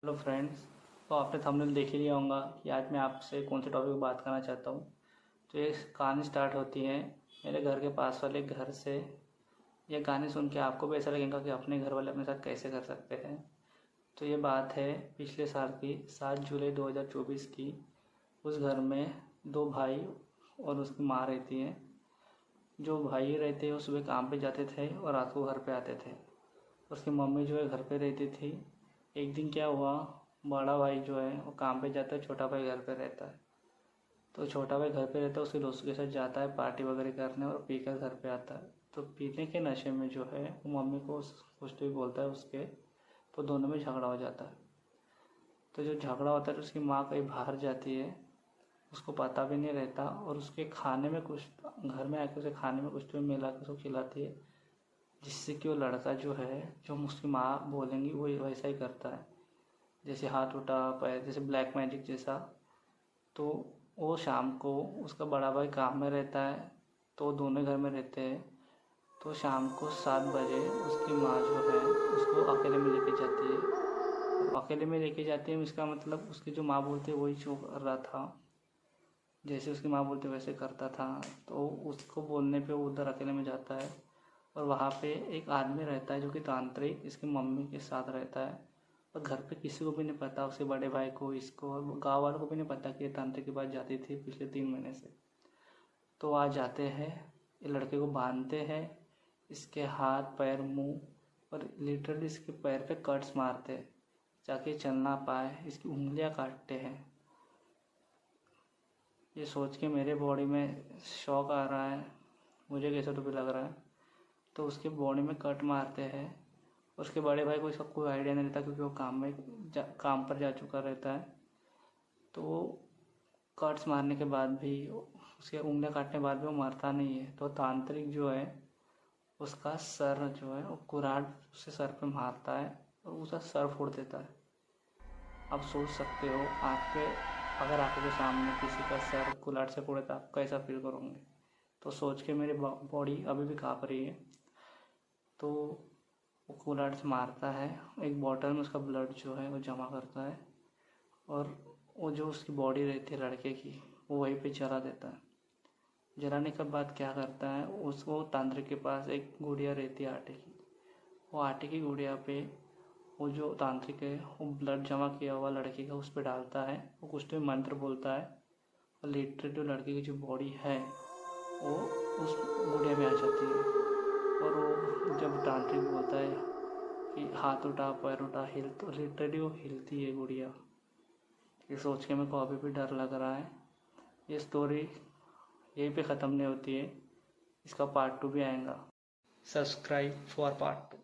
Hello friends. तो आपने thumbnail देख ही लिया होगा कि आज मैं आपसे कौन से टॉपिक पर बात करना चाहता हूँ। तो ये कहानी स्टार्ट होती है मेरे घर के पास वाले घर से। ये कहानी सुन के आपको भी ऐसा लगेगा कि अपने घर वाले अपने साथ कैसे कर सकते हैं। तो ये बात है पिछले साल की 7 जुलाई 2024 की। उस घर में 2 भाई और उसकी माँ रहती हैं। जो भाई रहते हैं वो सुबह काम पे जाते थे और रात को घर पे आते थे। उसकी मम्मी जो है घर पे रहती थी। एक दिन क्या हुआ, बड़ा भाई जो है वो काम पे जाता है, छोटा भाई घर पे रहता है। तो छोटा भाई घर पे रहता है, उसके दोस्तों के साथ जाता है पार्टी वगैरह करने और पी कर घर पे आता है। तो पीने के नशे में जो है वो मम्मी को कुछ तो भी बोलता है उसके। तो दोनों में झगड़ा हो जाता है। तो जो झगड़ा होता है तो उसकी माँ कहीं बाहर जाती है, उसको पता भी नहीं रहता, और उसके खाने में कुछ, घर में आके उसे खाने में कुछ तो मिला के उसको खिलाती है, जिससे कि वो लड़का जो है, जो उसकी माँ बोलेंगी वो वैसा ही करता है। जैसे हाथ उठा पैर, जैसे ब्लैक मैजिक जैसा। तो वो शाम को, उसका बड़ा भाई काम में रहता है तो दोनों घर में रहते हैं। तो शाम को 7 बजे उसकी माँ जो है उसको अकेले में लेके जाती है। और अकेले में लेके जाती है इसका मतलब उसकी जो माँ बोलती है वही जो कर रहा था, जैसे उसकी माँ बोलती वैसे करता था। तो उसको बोलने पे वो उधर अकेले में जाता है। और वहाँ पे एक आदमी रहता है जो कि तांत्रिक इसकी मम्मी के साथ रहता है। और घर पे किसी को भी नहीं पता, उसके बड़े भाई को, इसको, और गाँव वालों को भी नहीं पता कि ये तांत्रिक के पास जाती थी पिछले 3 महीने से। तो वहाँ जाते हैं, ये लड़के को बांधते हैं, इसके हाथ पैर मुंह, और लिटरली इसके पैर पे कट्स मारते हैं ताकि चल ना पाए, इसकी उंगलियां काटते हैं। ये सोच के मेरे बॉडी में शॉक आ रहा है, मुझे कैसा तो भी लग रहा है। तो उसके बॉडी में कट मारते हैं। उसके बड़े भाई को इसका कोई आइडिया नहीं रहता क्योंकि वो काम पर जा चुका रहता है। तो वो कट्स मारने के बाद भी, उसके उंगलियां काटने के बाद भी वो मरता नहीं है। तो तांत्रिक जो है उसका सर जो है वो कुऱ्हाड़ उसके सर पे मारता है और उसका सर फोड़ देता है। आप सोच सकते हो, आपके अगर आंखों के सामने किसी का सर कुल्हाड़ से फोड़े तो आप कैसा फील करोगे। तो सोच के मेरी बॉडी अभी भी काँप रही है। तो वो कुल्हाड़ से मारता है, एक बॉटल में उसका ब्लड जो है वो जमा करता है, और वो जो उसकी बॉडी रहती है लड़के की वो वहीं पे जला देता है। जलाने के बाद क्या करता है, उसको तांत्रिक के पास एक गुड़िया रहती है आटे की। वो आटे की गुड़िया पे वो जो तांत्रिक है वो ब्लड जमा किया हुआ लड़के का उस पर डालता है। वो कुछ तो मंत्र बोलता है और लिटरली जो लड़के की जो बॉडी है वो उस गुड़िया में आ जाती है। और वो जब तांत्रिक बोलता है कि हाथ उठा पैर उठा, हिल, तो लिटरली वो हिलती है गुड़िया। ये सोच के मेरे को अभी भी डर लग रहा है। ये स्टोरी यहीं पे ख़त्म नहीं होती है, इसका पार्ट 2 भी आएगा। Subscribe for part 2।